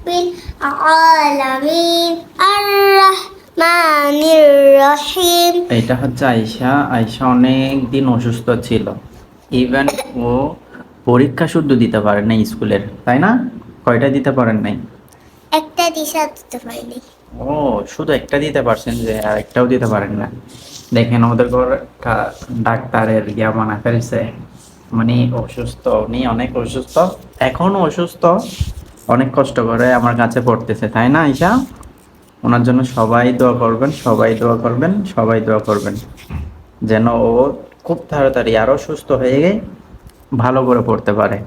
العالمين الرحمن الرحيم। এটা হচ্ছে আয়েশা। আয়েশা অনেক দিন অসুস্থ ছিল, ইভেন ও পরীক্ষা শুদ্ধ দিতে পারে নাই স্কুলের, তাই না? কয়টা দিতে পারেন নাই? একটা দিশা দিতে পারিনি। ও, শুধু একটা দিতে পারছেন, যে আর একটাও দিতে পারেন না। দেখেন ওদের ঘর ডাক্তারের ইয়া বানা ফেলছে, মানে অসুস্থ, উনি অনেক অসুস্থ, এখনো অসুস্থ, অনেক কষ্ট করে আমার কাছে পড়তেছে, তাই না আয়েশা? ওনার জন্য সবাই দোয়া করবেন, সবাই দোয়া করবেন, সবাই দোয়া করবেন, যেন ও খুব তাড়াতাড়ি আরো সুস্থ হয়ে গিয়ে ভালো করে পড়তে পারে।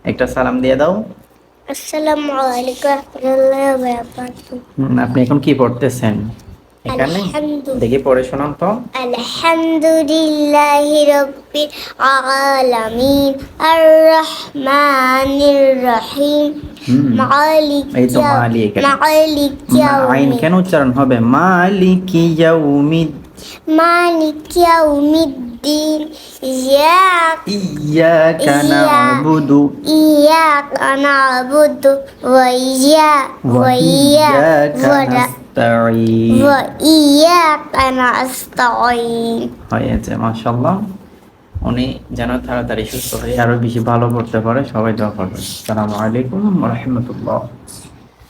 একটা সালাম দিয়ে দাও। আসসালামু আলাইকুম ওয়া রাহমাতুল্লাহি ওয়া বারাকাতুহু। আপনি এখন কি পড়তেছেন এখানে? দেখি পড়ে শোনান তো। আলহামদুলিল্লাহি রাব্বিল আলামিন আর রহমানির রহিম এই তো মালিক, মালিক আইন কেন উচ্চারণ হবে? মালিকি ইয়াউমিদ, মালিক ইয়াউমিদ্দিন ইয়াকা না'বুদু ইয়াকা না'বুদু ওয়া ইয়াকা নাস্তাঈন। ইয়াকা নাস্তাঈন। হয়েছে, মাশাআল্লাহ। উনি যেন তাড়াতাড়ি সুস্থ হয়ে আরো বেশি ভালো করতে পারে, সবাই দোয়া করবেন। আসসালামু আলাইকুম ওয়া রাহমাতুল্লাহ।